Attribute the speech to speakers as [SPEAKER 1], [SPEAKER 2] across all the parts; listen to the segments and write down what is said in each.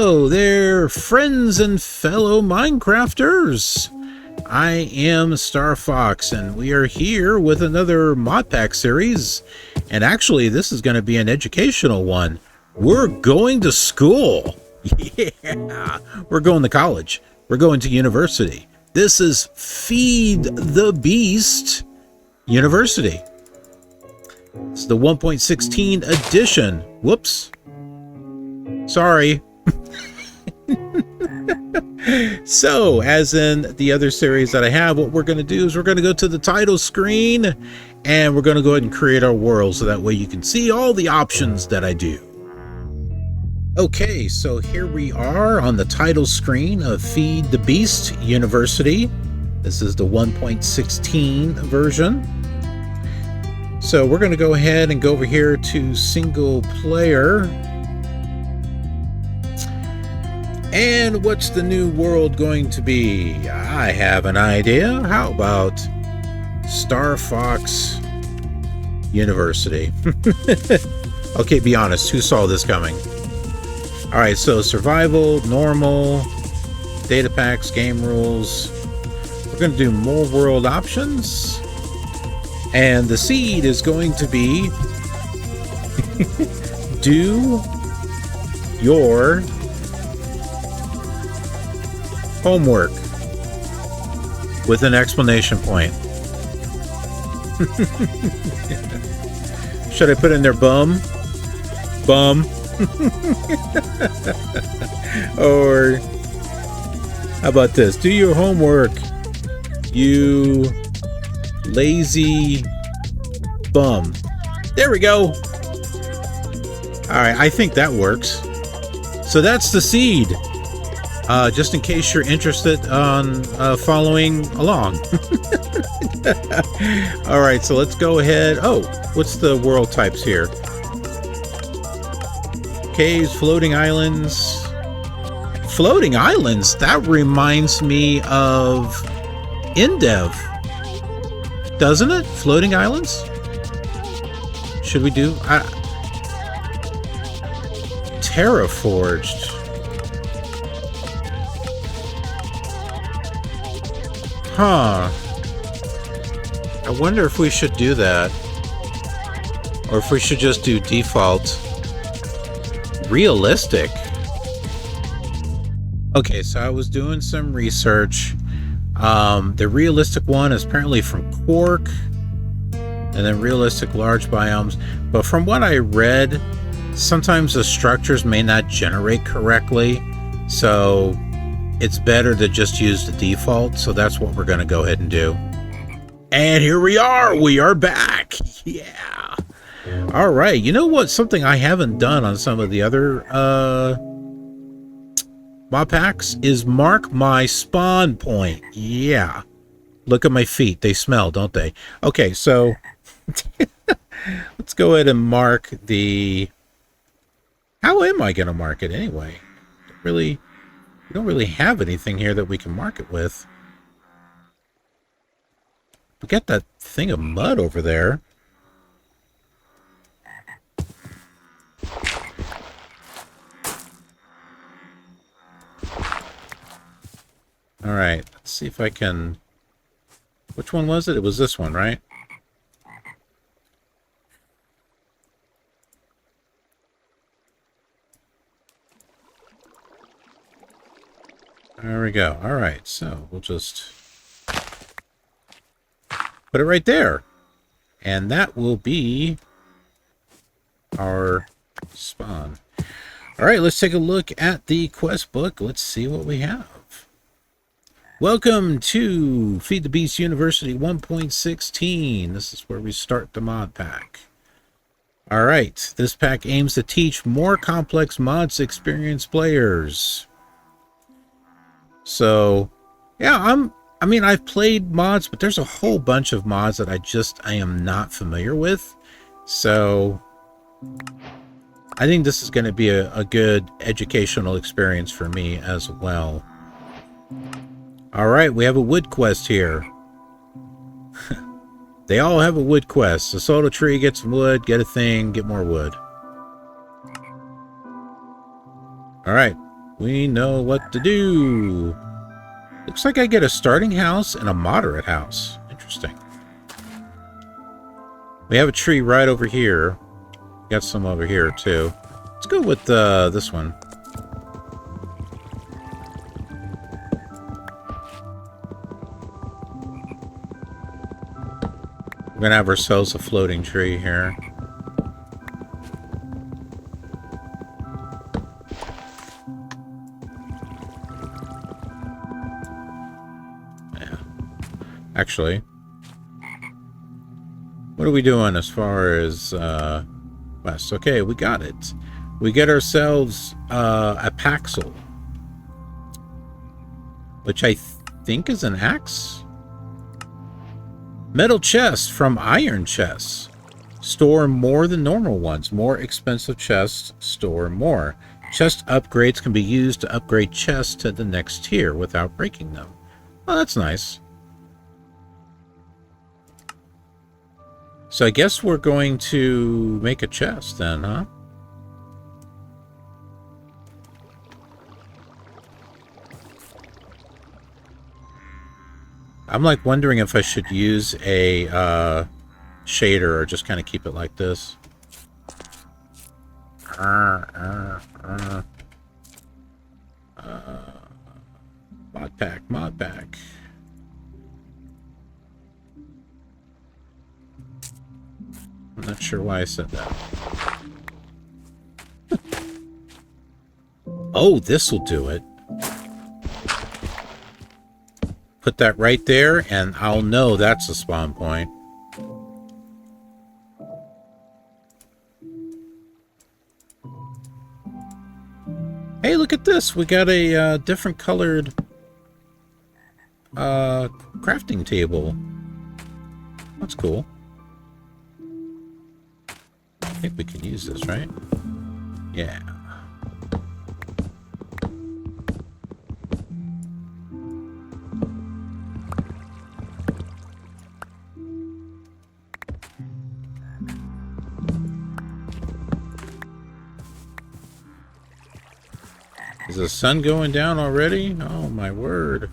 [SPEAKER 1] Hello there, friends and fellow Minecrafters. I am Star Fox, and we are here with another mod pack series. And actually, this is going to be an educational one. We're going to school. Yeah, we're going to college. We're going to university. This is Feed the Beast University. It's the 1.16 edition. Whoops. Sorry. So, as in the other series that I have, what we're going to do is we're going to go to the title screen and we're going to go ahead and create our world so that way you can see all the options that I do. Okay, so here we are on the title screen of Feed the Beast University. This is the 1.16 version. So we're going to go ahead and go over here to single player. And what's the new world going to be? I have an idea. How about Star Fox University? Okay, be honest. Who saw this coming? All right, so survival, normal, data packs, game rules. We're going to do more world options. And the seed is going to be do your homework with an exclamation point. Should I put in there bum? Bum. Or how about this? Do your homework, you lazy bum. There we go. Alright, I think that works. So that's the seed. Just in case you're interested on following along. Alright, so let's go ahead. Oh, what's the world types here? Caves, floating islands. Floating islands? That reminds me of Indev. Doesn't it? Floating islands? Should we do Terraforged? Huh. I wonder if we should do that. Or if we should just do default. Realistic. Okay, so I was doing some research. The realistic one is apparently from Quark, and then realistic large biomes. But from what I read, sometimes the structures may not generate correctly, so it's better to just use the default. So that's what we're going to go ahead and do. And here we are back. Yeah. All right, you know what? Something I haven't done on some of the other mod packs is mark my spawn point. Yeah. Look at my feet. They smell, don't they? Okay, so let's go ahead and mark the... How am I going to mark it anyway? We don't really have anything here that we can mark it with. We got that thing of mud over there. All right, let's see if I can... Which one was it? It was this one, right? There we go. All right, so we'll just put it right there. And that will be our spawn. All right, let's take a look at the quest book. Let's see what we have. Welcome to Feed the Beast University 1.16. This is where we start the mod pack. All right, this pack aims to teach more complex mods to experienced players. So, yeah, I've played mods, but there's a whole bunch of mods that I am not familiar with. So, I think this is going to be a good educational experience for me as well. Alright, we have a wood quest here. They all have a wood quest. Assault a tree, get some wood, get a thing, get more wood. Alright, We know what to do. Looks like I get a starting house and a moderate house. Interesting. We have a tree right over here. Got some over here, too. Let's go with this one. We're going to have ourselves a floating tree here. Yeah. Actually, what are we doing as far as west? Okay, we got it. We get ourselves a paxel, which I think is an axe. Metal chest from iron chests. Store more than normal ones. More expensive chests store more. Chest upgrades can be used to upgrade chests to the next tier without breaking them. Oh, that's nice. So I guess we're going to make a chest then, huh? I'm like wondering if I should use a shader or just kind of keep it like this. Mod pack, mod pack. I'm not sure why I said that. Oh, this will do it. Put that right there, and I'll know that's the spawn point. Hey, look at this. We got a different colored crafting table. That's cool. I think we can use this, right? Yeah. Is the sun going down already? Oh, my word.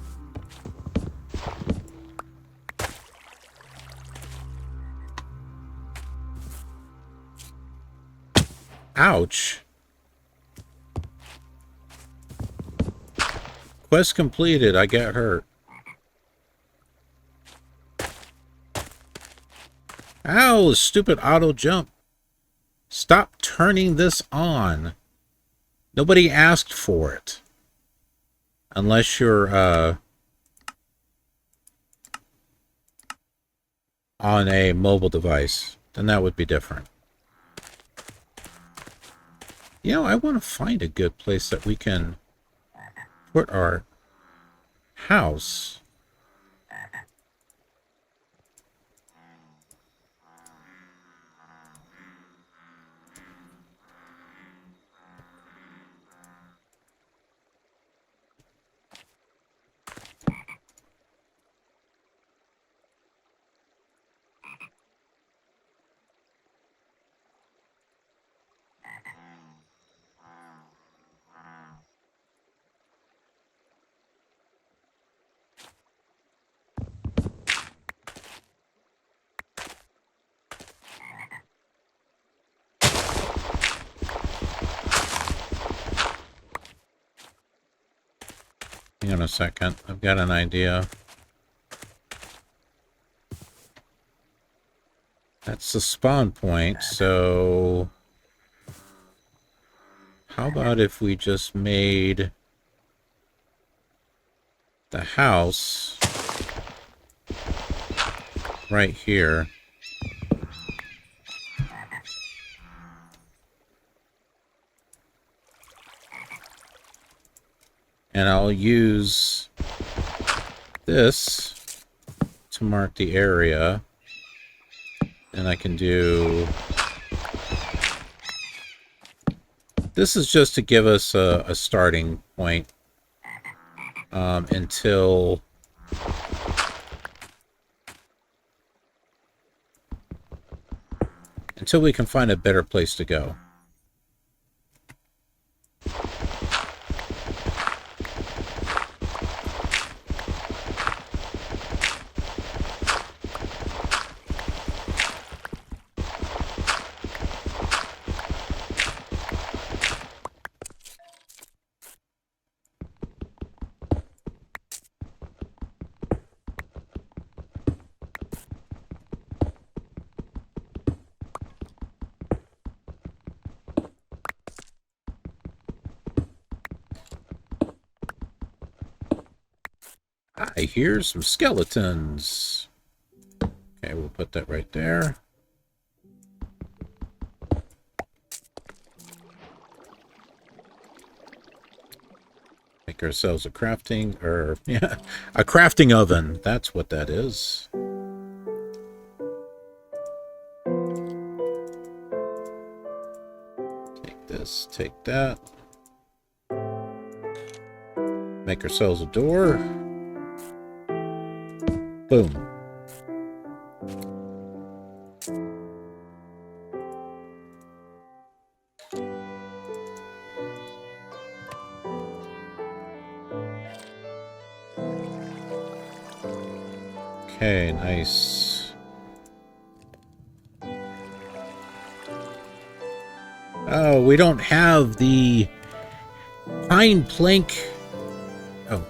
[SPEAKER 1] Ouch. Quest completed. I got hurt. Ow, stupid auto jump. Stop turning this on. Nobody asked for it. Unless you're on a mobile device. Then that would be different. You know, I want to find a good place that we can put our house. Hang on a second. I've got an idea. That's the spawn point, so how about if we just made the house right here? And I'll use this to mark the area. And I can do... This is just to give us a starting point until we can find a better place to go. I hear some skeletons. Okay, we'll put that right there. Make ourselves a crafting, or yeah, a crafting oven. That's what that is. Take this, take that. Make ourselves a door. Boom. Okay, nice. Oh, we don't have the pine plank. Oh,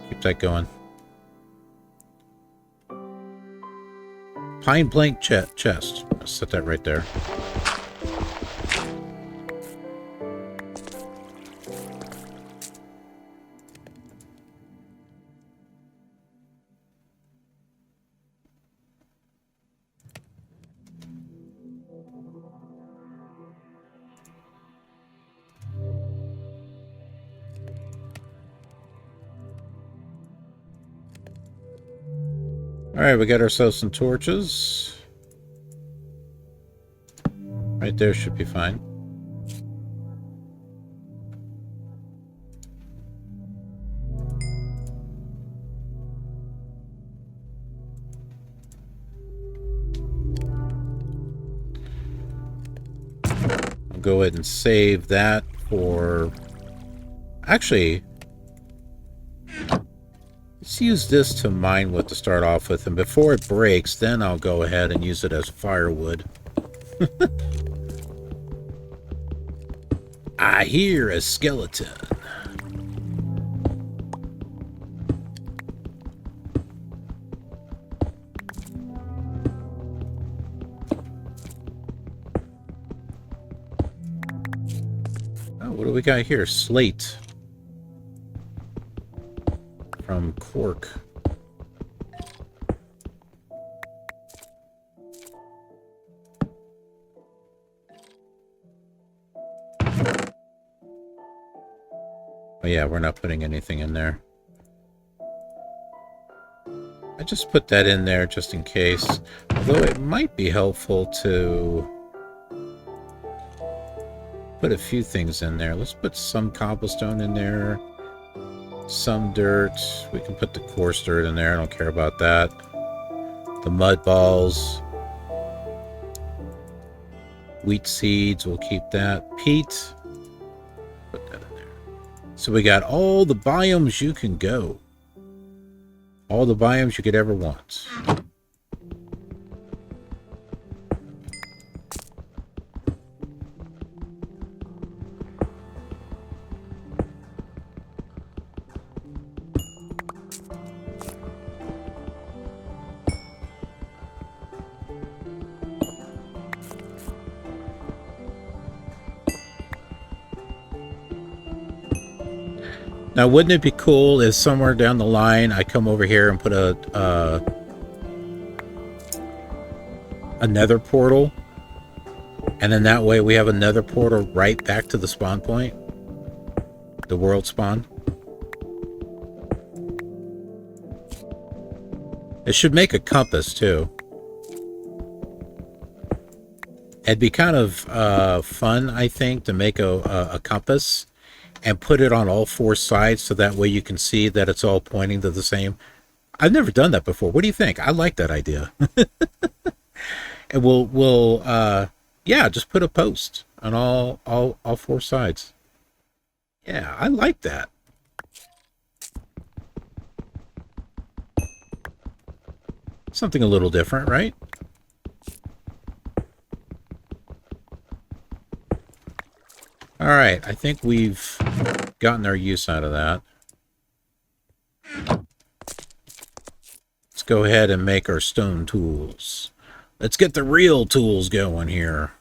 [SPEAKER 1] keep that going. Pine plank chest. Let's set that right there. Alright, we got ourselves some torches. Right there should be fine. I'll go ahead and save that for... Actually, let's use this to mine wood to start off with, and before it breaks, then I'll go ahead and use it as firewood. I hear a skeleton. Oh, what do we got here? Slate. From cork. Oh yeah, we're not putting anything in there. I just put that in there just in case. Although it might be helpful to put a few things in there. Let's put some cobblestone in there. Some dirt. We can put the coarse dirt in there. I don't care about that. The mud balls. Wheat seeds. We'll keep that. Peat. Put that in there. So we got all the biomes you can go. All the biomes you could ever want. Now, wouldn't it be cool if somewhere down the line I come over here and put a nether portal, and then that way we have a nether portal right back to the spawn point, the world spawn. It should make a compass too. It'd be kind of fun, I think, to make a compass and put it on all four sides so that way you can see that it's all pointing to the same. I've never done that before. What do you think? I like that idea. And we'll yeah, just put a post on all four sides. Yeah, I like that. Something a little different, right? All right, I think we've gotten our use out of that. Let's go ahead and make our stone tools. Let's get the real tools going here.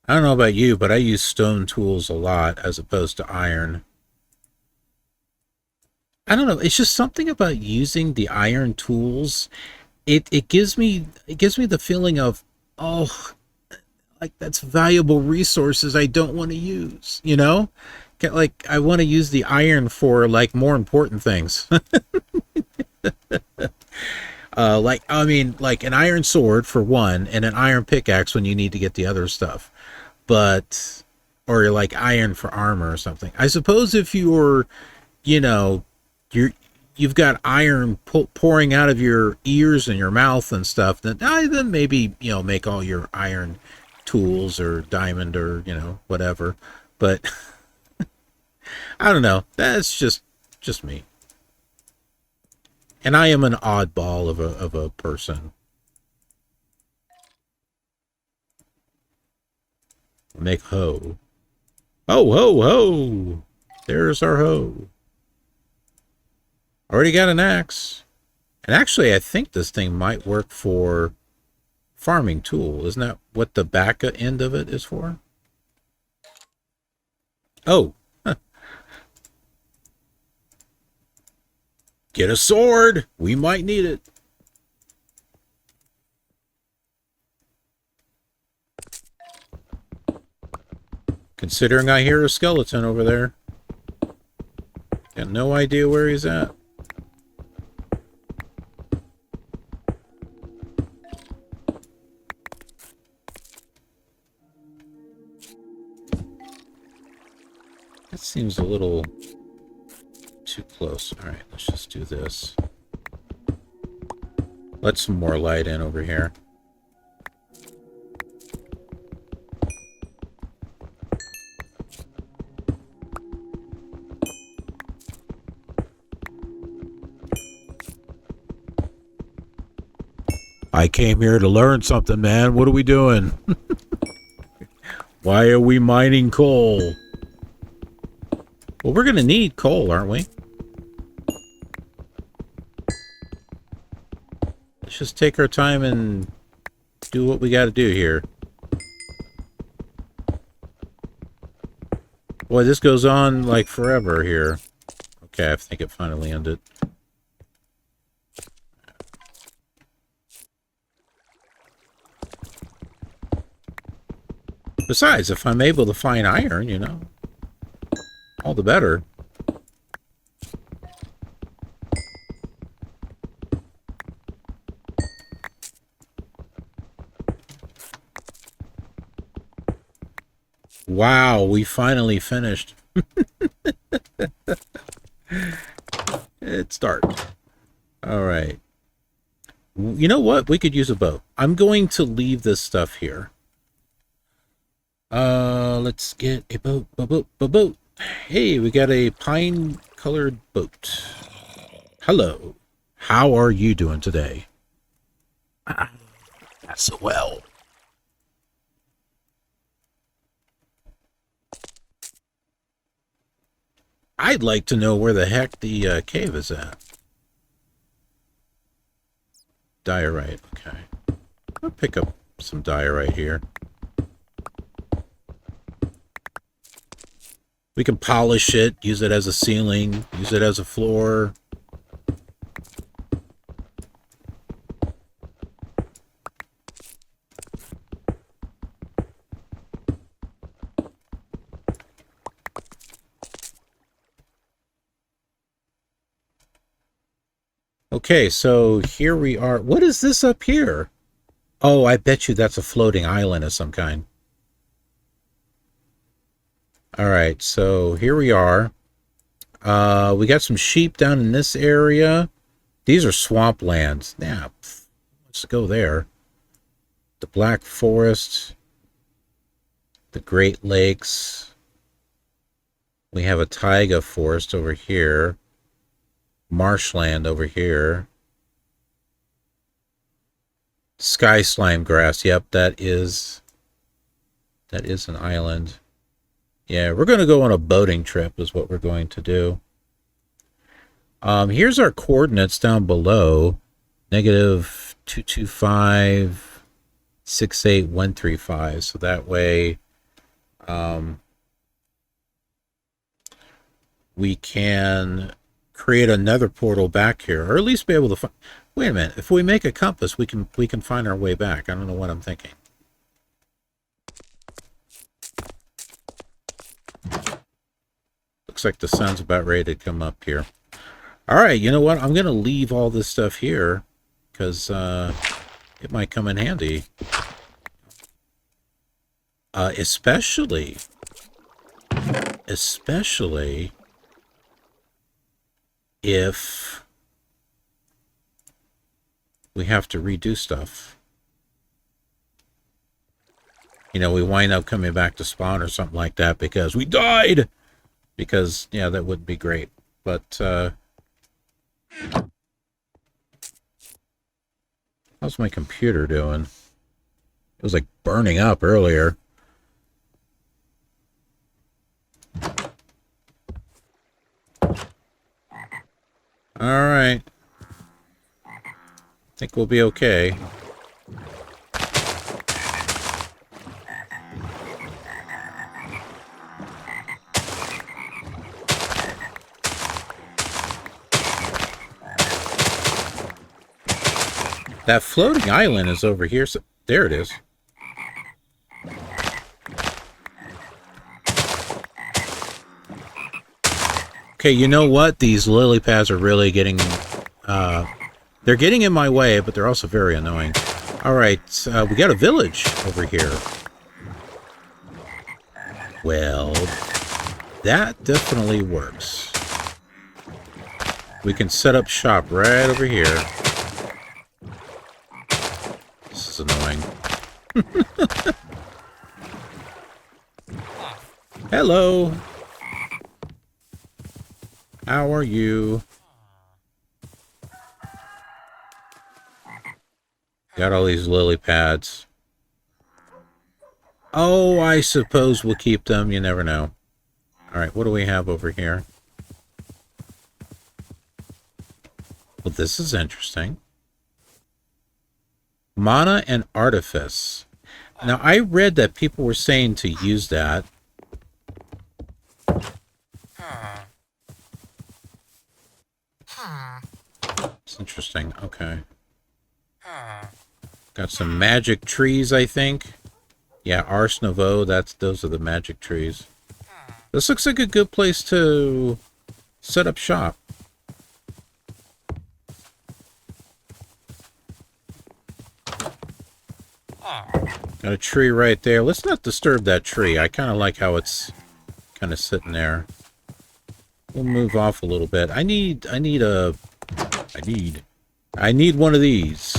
[SPEAKER 1] I don't know about you, but I use stone tools a lot as opposed to iron. I don't know. It's just something about using the iron tools. It gives me the feeling of, oh, like that's valuable resources I don't want to use, you know? Like I want to use the iron for like more important things. Like I mean like an iron sword for one and an iron pickaxe when you need to get the other stuff. But or like iron for armor or something. I suppose if you're, you know, you're you've got iron pouring out of your ears and your mouth and stuff, then maybe, you know, make all your iron tools or diamond or, you know, whatever. But I don't know. That's just me. And I am an oddball of a person. Make hoe. Ho ho ho. There's our hoe. Already got an axe. And actually, I think this thing might work for farming tool. Isn't that what the back end of it is for? Oh, huh. Get a sword. We might need it. Considering I hear a skeleton over there. Got no idea where he's at. That seems a little too close. All right, let's just do this. Let some more light in over here. I came here to learn something, man. What are we doing? Why are we mining coal? Well, we're going to need coal, aren't we? Let's just take our time and do what we got to do here. Boy, this goes on like forever here. Okay, I think it finally ended. Besides, if I'm able to find iron, you know, all the better. Wow, we finally finished. It's dark. All right. You know what? We could use a boat. I'm going to leave this stuff here. Let's get a boat. Hey, we got a pine-colored boat. Hello. How are you doing today? That's well. I'd like to know where the heck the cave is at. Diorite, okay. I'll pick up some diorite here. We can polish it, use it as a ceiling, use it as a floor. Okay, so here we are. What is this up here? Oh, I bet you that's a floating island of some kind. All right, so here we are. We got some sheep down in this area. These are swamplands. Yeah, let's go there. The Black Forest, the Great Lakes. We have a taiga forest over here. Marshland over here. Sky slime grass. Yep, that is an island. Yeah, we're going to go on a boating trip is what we're going to do. Here's our coordinates down below. Negative 225 68135. So that way we can create another portal back here, or at least be able to find... Wait a minute. If we make a compass, we can find our way back. I don't know what I'm thinking. Looks like the sun's about ready to come up here. All right, you know what? I'm going to leave all this stuff here because it might come in handy. Especially if we have to redo stuff. You know, we wind up coming back to spawn or something like that because we died! Because, yeah, that would be great. But, how's my computer doing? It was like burning up earlier. Alright. Think we'll be okay. That floating island is over here. So there it is. Okay, you know what? These lily pads are really getting... they're getting in my way, but they're also very annoying. Alright, we got a village over here. Well, that definitely works. We can set up shop right over here. This is annoying. Hello. How are you? Got all these lily pads. Oh, I suppose we'll keep them. You never know. Alright, what do we have over here? Well, this is interesting. Mana and Artifice. Now, I read that people were saying to use that. It's interesting. Okay. Got some magic trees, I think. Yeah, Ars Nouveau, those are the magic trees. This looks like a good place to set up shop. Got a tree right there. Let's not disturb that tree. I kind of like how it's kind of sitting there. We'll move off a little bit. I need one of these.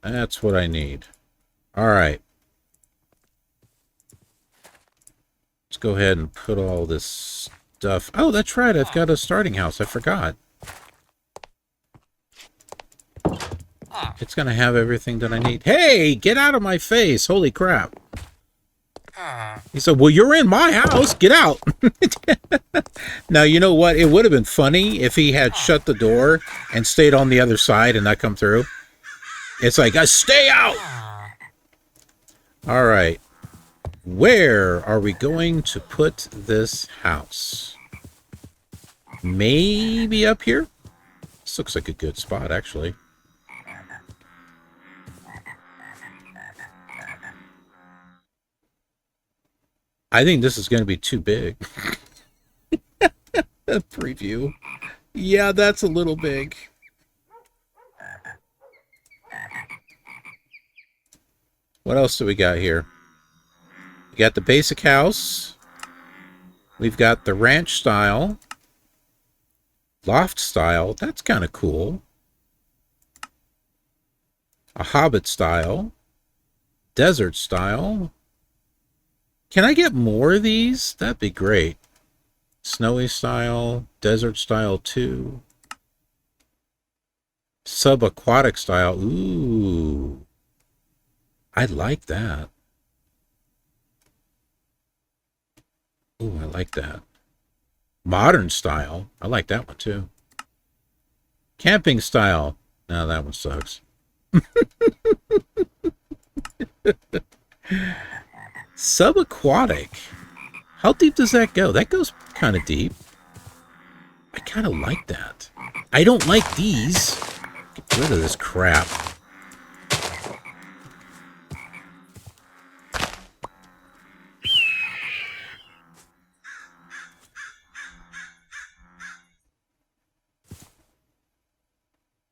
[SPEAKER 1] That's what I need. All right. Let's go ahead and put all this stuff. Oh, that's right. I've got a starting house. I forgot. It's going to have everything that I need. Hey, get out of my face. Holy crap. He said, well, you're in my house. Get out. Now, you know what? It would have been funny if he had shut the door and stayed on the other side and not come through. It's like, stay out. All right. Where are we going to put this house? Maybe up here? This looks like a good spot, actually. I think this is going to be too big. Preview. Yeah, that's a little big. What else do we got here? We got the basic house. We've got the ranch style. Loft style. That's kind of cool. A hobbit style. Desert style. Can I get more of these? That'd be great. Snowy style. Desert style too. Subaquatic style. Ooh. I like that. Ooh, I like that. Modern style. I like that one too. Camping style. No, that one sucks. Subaquatic. How deep does that go? That goes kind of deep. kind of like that. I don't like these. Get rid of this crap.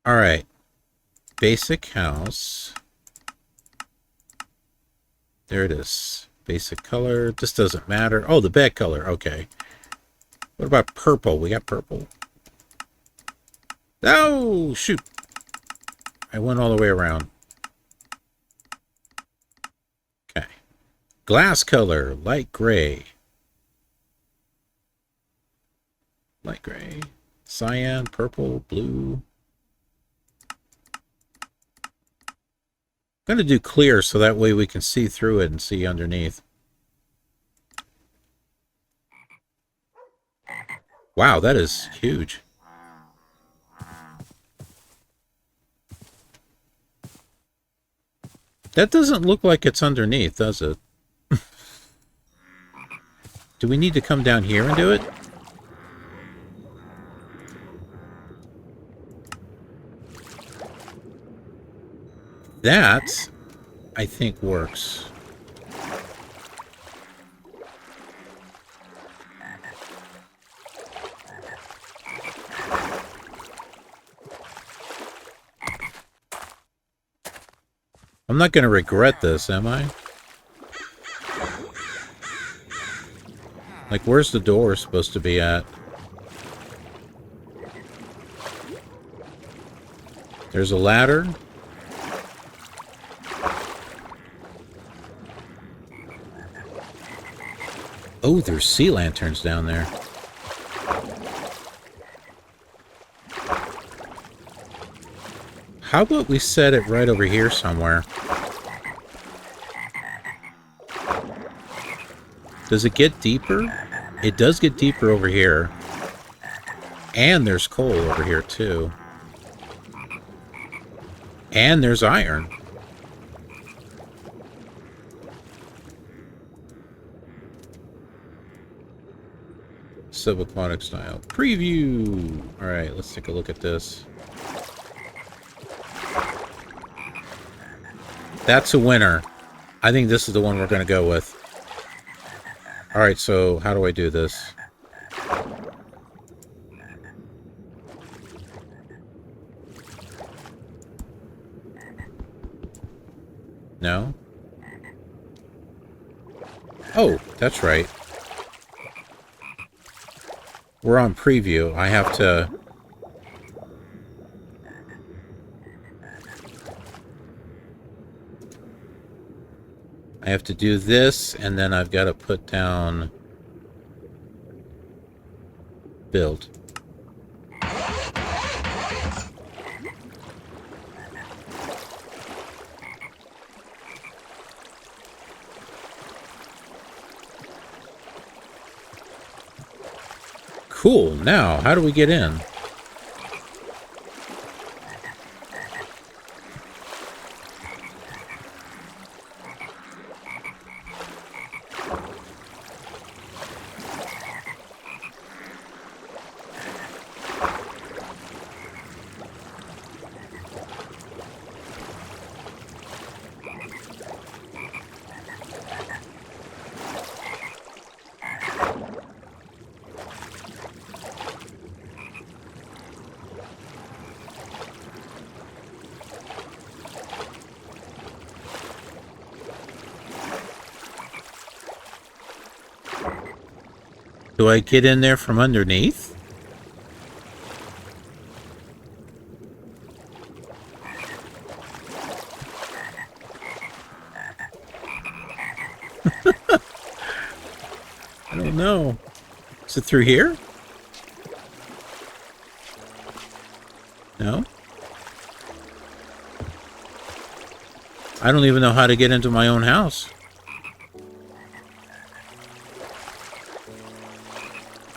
[SPEAKER 1] All right. Basic house. There it is. Basic color. This doesn't matter. Oh, the bed color. Okay. What about purple? We got purple. Oh, shoot. I went all the way around. Okay. Glass color. Light gray. Light gray. Cyan, purple, blue. I'm going to do clear so that way we can see through it and see underneath. Wow, that is huge. That doesn't look like it's underneath, does it? Do we need to come down here and do it? That, I think, works. I'm not going to regret this, am I? Like, where's the door supposed to be at? There's a ladder. Oh, there's sea lanterns down there. How about we set it right over here somewhere? Does it get deeper? It does get deeper over here. And there's coal over here, too. And there's iron. Subaquatic style. Preview! Alright, let's take a look at this. That's a winner. I think this is the one we're going to go with. Alright, so how do I do this? No? Oh, that's right. We're on preview. I have to... I have to do this, and then I've got to put down... build. Cool. Now, how do we get in? Do I get in there from underneath? I don't know. Is it through here? No? I don't even know how to get into my own house.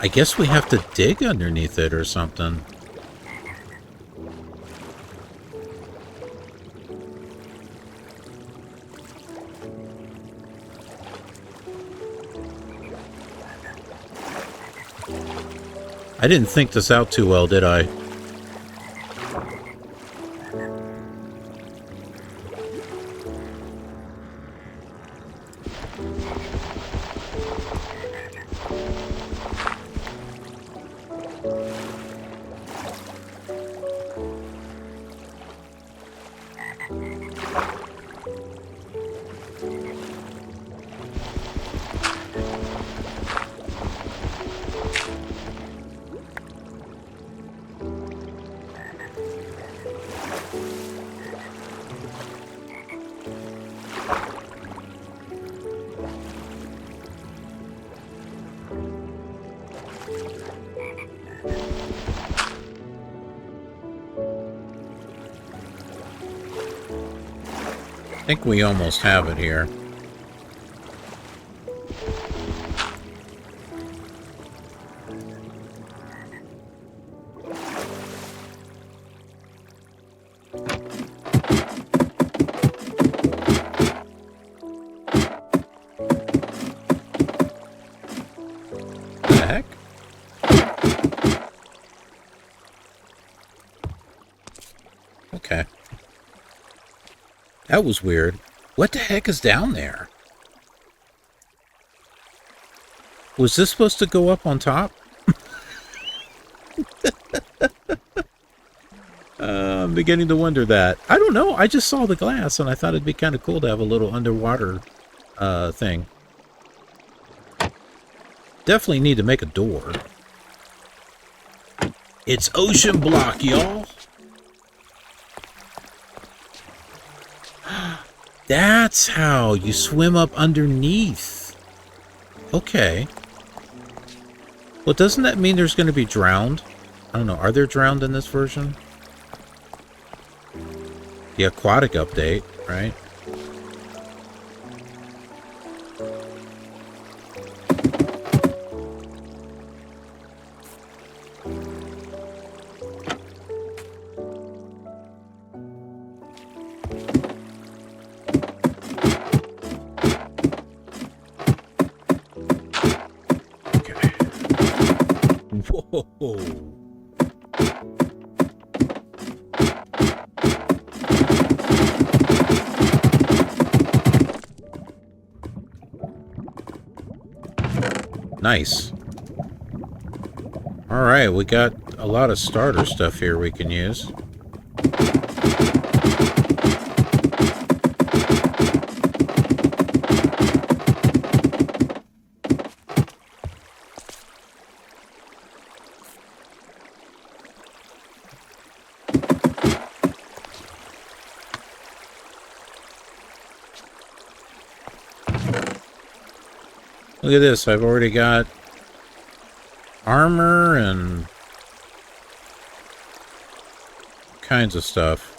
[SPEAKER 1] I guess we have to dig underneath it or something. I didn't think this out too well, did I? I think we almost have it here. The heck? Okay. That was weird. What the heck is down there? Was this supposed to go up on top? I'm beginning to wonder that. I don't know. I just saw the glass and I thought it'd be kind of cool to have a little underwater thing. Definitely need to make a door. It's ocean block, y'all. That's how you swim up underneath. Okay. Well, doesn't that mean there's going to be drowned? I don't know. Are there drowned in this version? The aquatic update, right? Whoa. Nice. All right, we got a lot of starter stuff here we can use. Look at this, I've already got armor and kinds of stuff.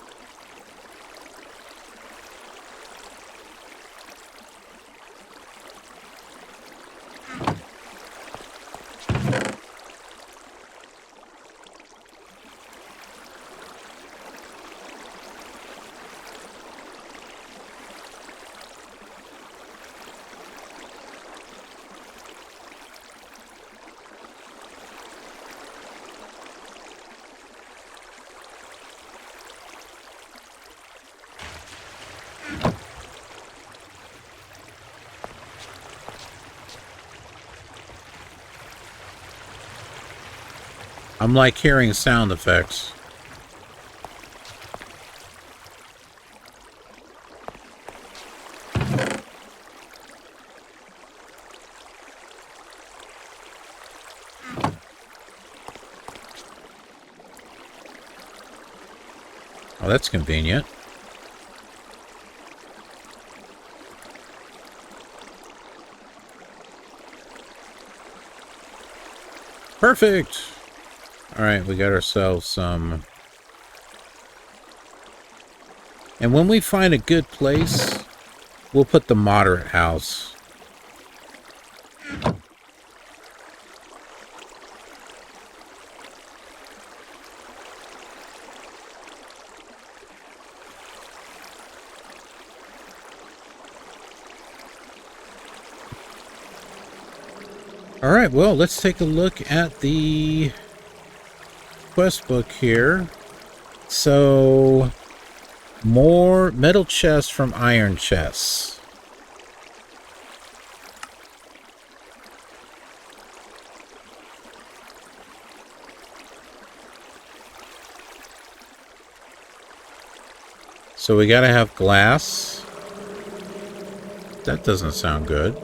[SPEAKER 1] I'm like hearing sound effects. Oh, that's convenient. Perfect. All right, we got ourselves some. And when we find a good place, we'll put the moderate house. All right, well, let's take a look at the quest book here. So, more metal chests from iron chests. So we gotta have glass. That doesn't sound good.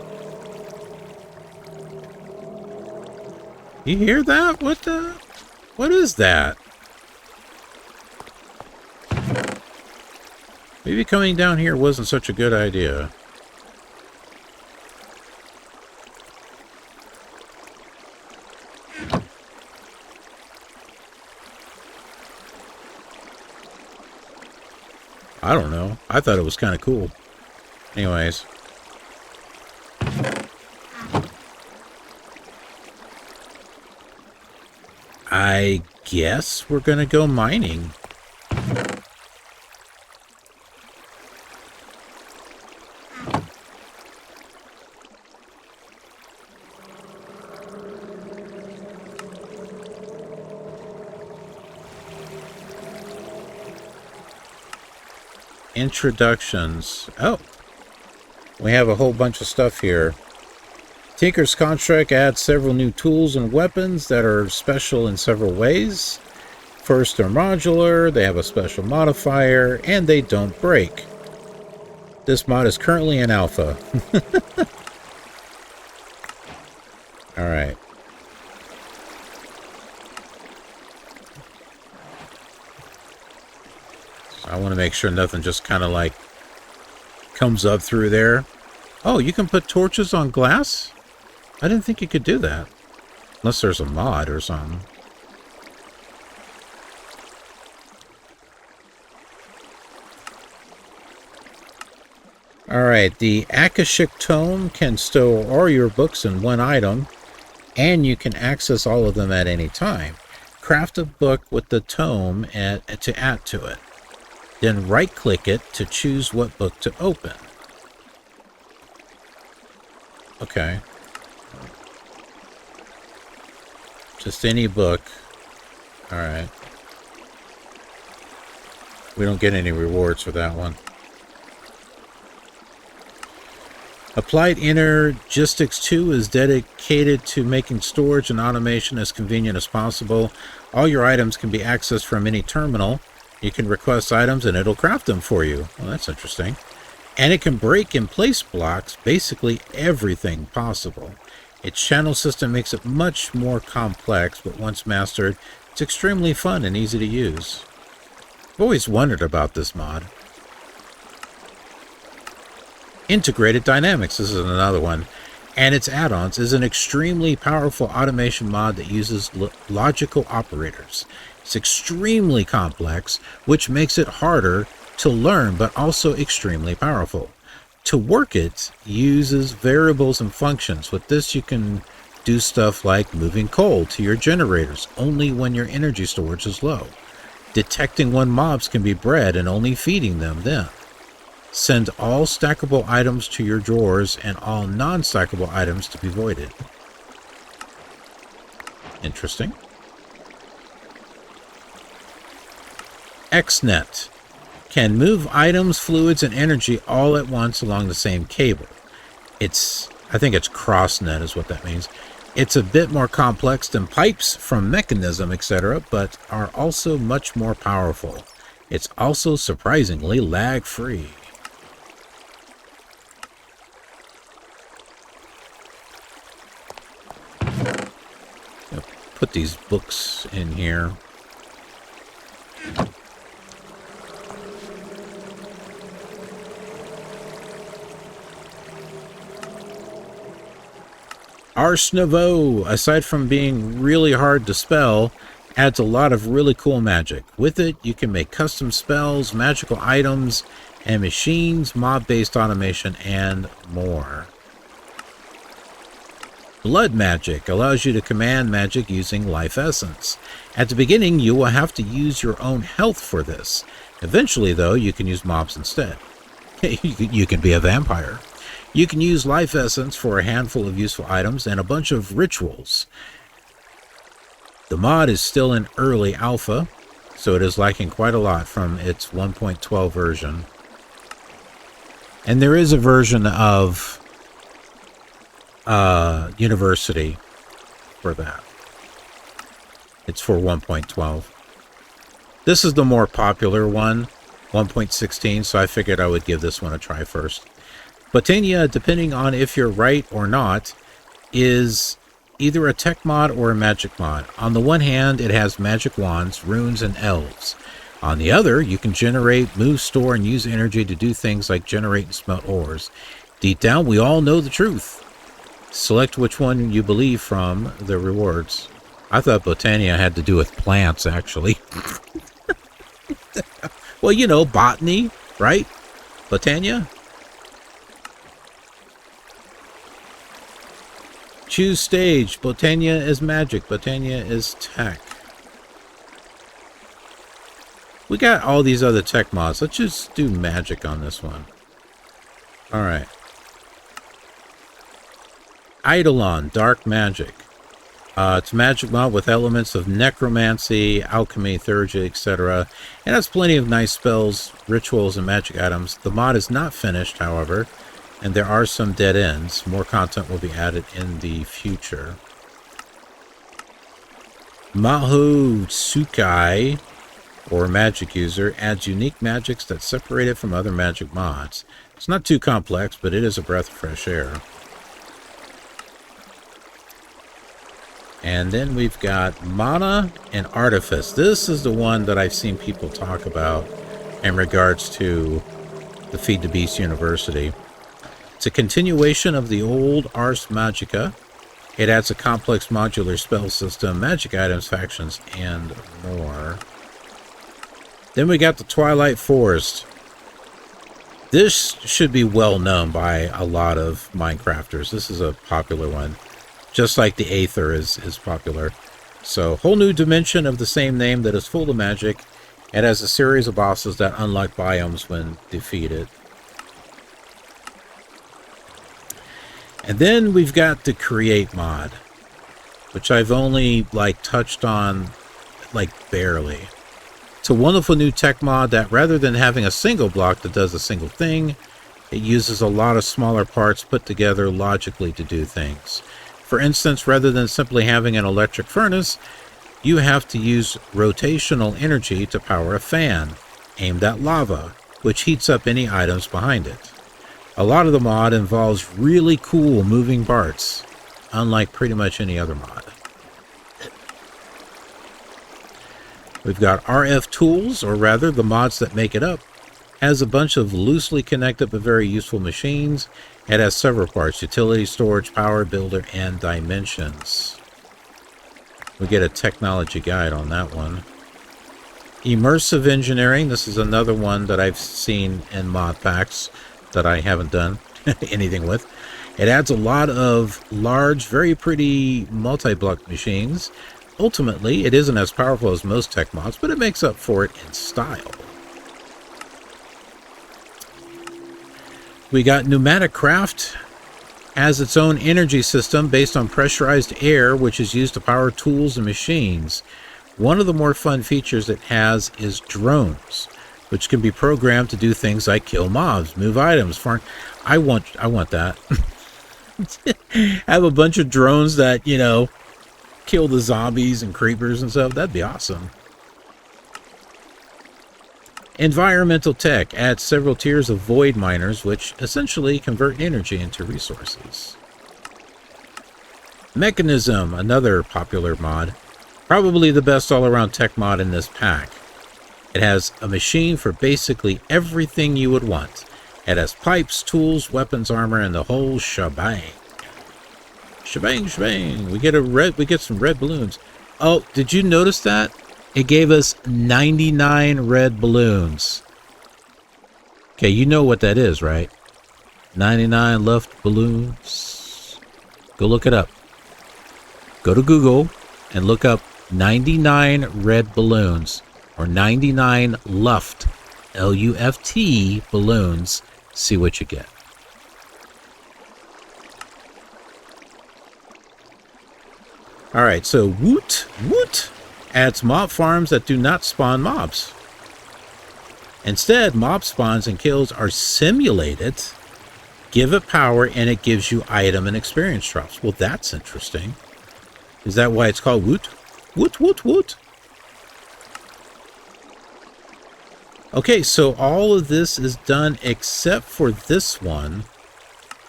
[SPEAKER 1] You hear that? What is that? Maybe coming down here wasn't such a good idea. I don't know. I thought it was kind of cool. Anyways. I guess we're gonna go mining. Introductions. Oh, we have a whole bunch of stuff here. Tinker's Contract adds several new tools and weapons that are special in several ways. First, they're modular, they have a special modifier, and they don't break. This mod is currently in alpha. Alright. I want to make sure nothing just kind of like comes up through there. Oh, you can put torches on glass? I didn't think you could do that. Unless there's a mod or something. Alright, the Akashic Tome can store all your books in one item, and you can access all of them at any time. Craft a book with the tome to add to it. Then right-click it to choose what book to open. Okay. Just any book. Alright. We don't get any rewards for that one. Applied Energistics 2 is dedicated to making storage and automation as convenient as possible. All your items can be accessed from any terminal. You can request items and it'll craft them for you. Well, that's interesting. And it can break and place blocks, basically everything possible. Its channel system makes it much more complex, but once mastered, it's extremely fun and easy to use. I've always wondered about this mod. Integrated Dynamics, this is another one, and its add-ons is an extremely powerful automation mod that uses logical operators. It's extremely complex, which makes it harder to learn, but also extremely powerful. To work it, uses variables and functions. With this, you can do stuff like moving coal to your generators only when your energy storage is low. Detecting when mobs can be bred and only feeding them then. Send all stackable items to your drawers and all non-stackable items to be voided. Interesting. XNet can move items, fluids, and energy all at once along the same cable. I think it's crossnet is what that means. It's a bit more complex than pipes from mechanism, etc., but are also much more powerful. It's also surprisingly lag-free. Put these books in here. Ars Nouveau, aside from being really hard to spell, adds a lot of really cool magic. With it, you can make custom spells, magical items, and machines, mob-based automation, and more. Blood Magic allows you to command magic using life essence. At the beginning, you will have to use your own health for this. Eventually, though, you can use mobs instead. You can be a vampire. You can use life essence for a handful of useful items and a bunch of rituals. The mod is still in early alpha, so it is lacking quite a lot from its 1.12 version. And there is a version of University for that. It's for 1.12. This is the more popular one, 1.16, so I figured I would give this one a try first. Botania, depending on if you're right or not, is either a tech mod or a magic mod. On the one hand, it has magic wands, runes, and elves. On the other, you can generate, move, store, and use energy to do things like generate and smelt ores. Deep down, we all know the truth. Select which one you believe from the rewards. I thought Botania had to do with plants, actually. Well, you know, botany, right? Botania? Choose stage. Botania is magic. Botania is tech. We got all these other tech mods. Let's just do magic on this one. Alright. Eidolon, dark magic. It's a magic mod with elements of necromancy, alchemy, theurgy, etc. And has plenty of nice spells, rituals, and magic items. The mod is not finished, however, and there are some dead ends. More content will be added in the future. Maho Tsukai, or magic user, adds unique magics that separate it from other magic mods. It's not too complex, but it is a breath of fresh air. And then we've got Mana and Artifice. This is the one that I've seen people talk about in regards to the Feed the Beast University. It's a continuation of the old Ars Magica. It adds a complex modular spell system, magic items, factions, and more. Then we got the Twilight Forest. This should be well known by a lot of Minecrafters. This is a popular one. Just like the Aether is popular. So, whole new dimension of the same name that is full of magic. It has a series of bosses that unlock biomes when defeated. And then we've got the Create mod, which I've only touched on barely. It's a wonderful new tech mod that rather than having a single block that does a single thing, it uses a lot of smaller parts put together logically to do things. For instance, rather than simply having an electric furnace, you have to use rotational energy to power a fan aimed at lava, which heats up any items behind it. A lot of the mod involves really cool moving parts, unlike pretty much any other mod. We've got RF Tools, or rather the mods that make it up, has a bunch of loosely connected but very useful machines. It has several parts: utility, storage, power, builder, and dimensions. We get a technology guide on that one. Immersive engineering. This is another one that I've seen in mod packs that I haven't done anything with. It adds a lot of large, very pretty multi-block machines. Ultimately, it isn't as powerful as most tech mods, but it makes up for it in style. We got Pneumatic Craft. Has its own energy system based on pressurized air, which is used to power tools and machines. One of the more fun features it has is drones, which can be programmed to do things like kill mobs, move items, farm. I want that. Have a bunch of drones that, kill the zombies and creepers and stuff. That'd be awesome. Environmental tech adds several tiers of void miners, which essentially convert energy into resources. Mechanism, another popular mod. Probably the best all-around tech mod in this pack. It has a machine for basically everything you would want. It has pipes, tools, weapons, armor, and the whole shebang. Shebang, shebang. We get some red balloons. Oh, did you notice that? It gave us 99 red balloons. Okay, you know what that is, right? 99 left balloons. Go look it up. Go to Google and look up 99 red balloons, or 99 luft, L-U-F-T balloons. See what you get. All right, so Woot adds mob farms that do not spawn mobs. Instead, mob spawns and kills are simulated. Give it power, and it gives you item and experience drops. Well, that's interesting. Is that why it's called Woot? Woot. Okay, so all of this is done except for this one,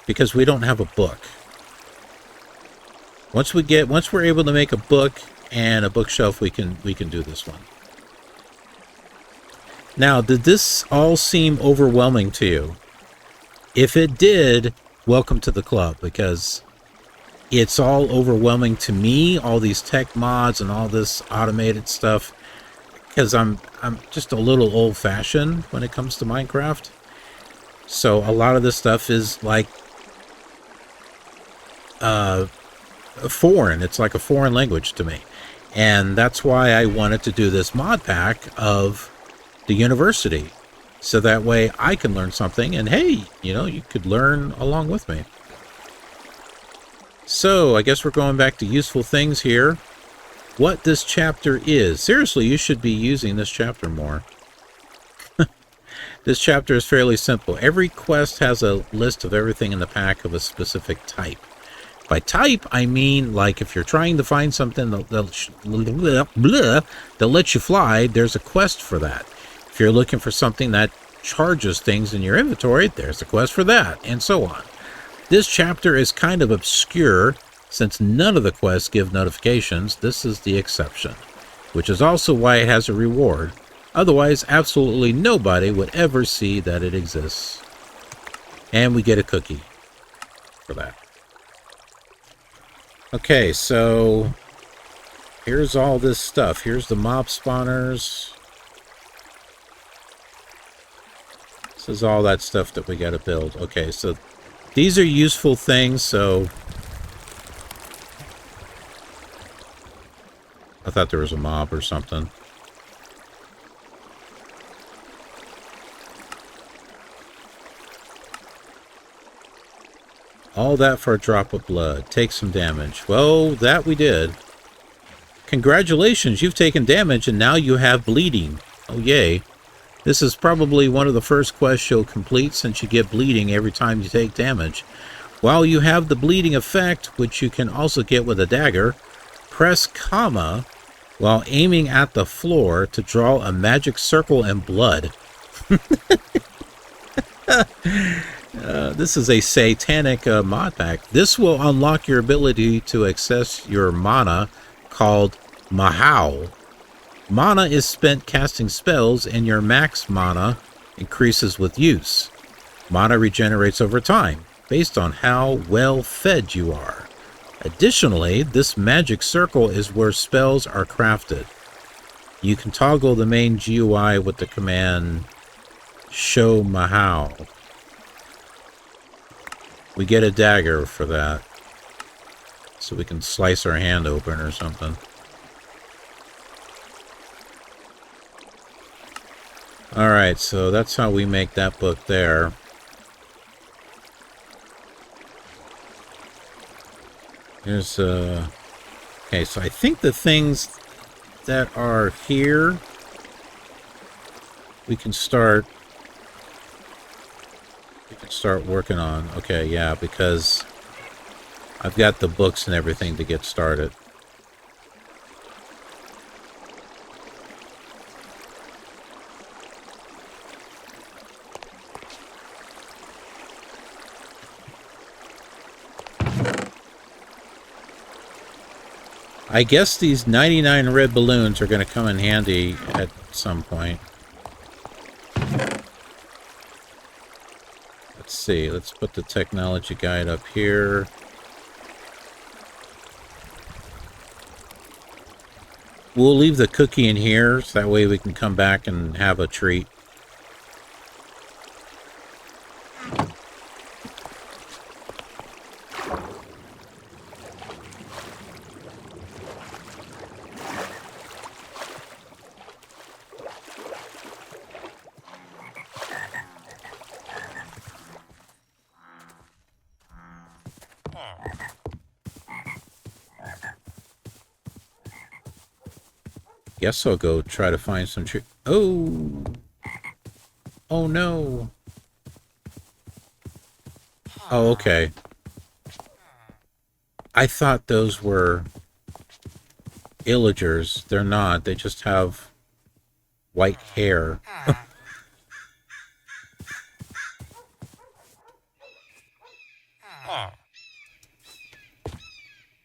[SPEAKER 1] because we don't have a book. Once we're able to make a book and a bookshelf, we can do this one. Now, did this all seem overwhelming to you? If it did, welcome to the club, because it's all overwhelming to me, all these tech mods and all this automated stuff, because I'm just a little old-fashioned when it comes to Minecraft. So a lot of this stuff is like foreign. It's like a foreign language to me. And that's why I wanted to do this mod pack of the university. So that way I can learn something, and hey, you could learn along with me. So I guess we're going back to useful things here. What this chapter is. Seriously, you should be using this chapter more. This chapter is fairly simple. Every quest has a list of everything in the pack of a specific type. By type, I mean, like, if you're trying to find something that lets you fly, there's a quest for that. If you're looking for something that charges things in your inventory, there's a quest for that, and so on. This chapter is kind of obscure, since none of the quests give notifications. This is the exception, which is also why it has a reward. Otherwise, absolutely nobody would ever see that it exists. And we get a cookie for that. Okay, so here's all this stuff. Here's the mob spawners. This is all that stuff that we got to build. Okay, so these are useful things, so I thought there was a mob or something. All that for a drop of blood. Take some damage. Well, that we did. Congratulations, you've taken damage and now you have bleeding. Oh, yay. This is probably one of the first quests you'll complete, since you get bleeding every time you take damage. While you have the bleeding effect, which you can also get with a dagger, press comma while aiming at the floor to draw a magic circle and blood. This is a satanic mod pack. This will unlock your ability to access your mana, called Mahau. Mana is spent casting spells, and your max mana increases with use. Mana regenerates over time, based on how well fed you are. Additionally, this magic circle is where spells are crafted. You can toggle the main GUI with the command show Mahau. We get a dagger for that, so we can slice our hand open or something. Alright, so that's how we make that book there. There's okay, so I think the things that are here we can start working on. Okay, yeah, because I've got the books and everything to get started. I guess these 99 red balloons are going to come in handy at some point. Let's see. Let's put the technology guide up here. We'll leave the cookie in here, so that way we can come back and have a treat. Guess I'll go try to find some tree. Oh! Oh no! Oh, okay. I thought those were illagers. They're not. They just have white hair.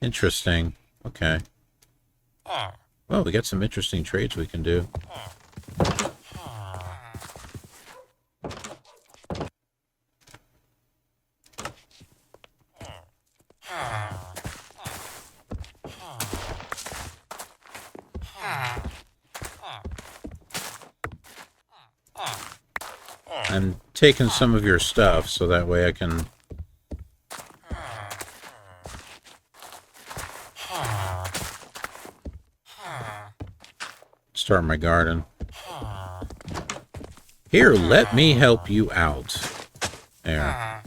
[SPEAKER 1] Interesting. Okay. Well, we got some interesting trades we can do. I'm taking some of your stuff so that way I can start my garden. Here, let me help you out. There.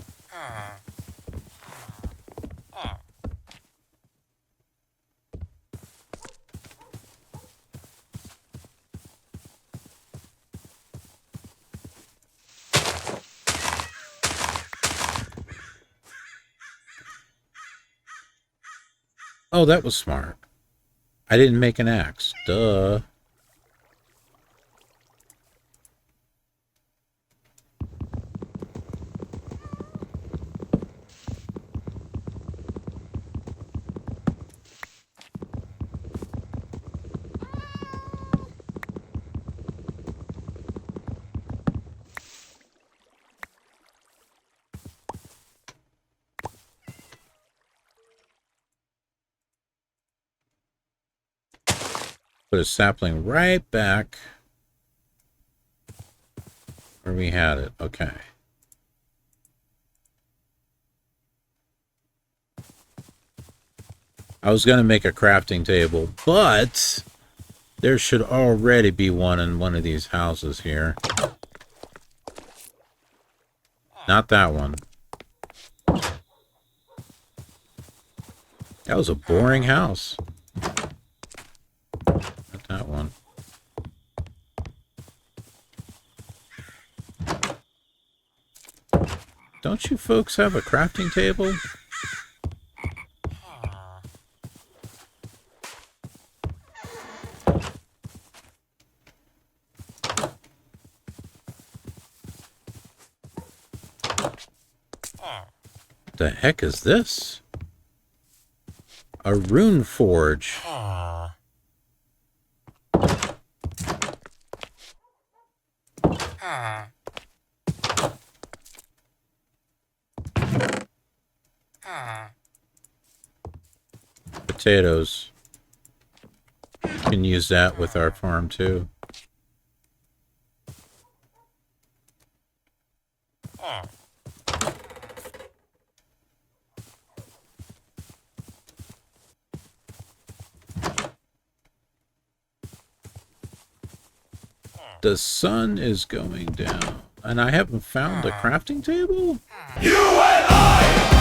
[SPEAKER 1] Oh, that was smart. I didn't make an axe. Duh. Put a sapling right back where we had it. Okay. I was going to make a crafting table, but there should already be one in one of these houses here. Not that one. That was a boring house. Not that one. Don't you folks have a crafting table? What the heck is this? A rune forge. Potatoes. We can use that with our farm too. The sun is going down, and I haven't found a crafting table?
[SPEAKER 2] You and I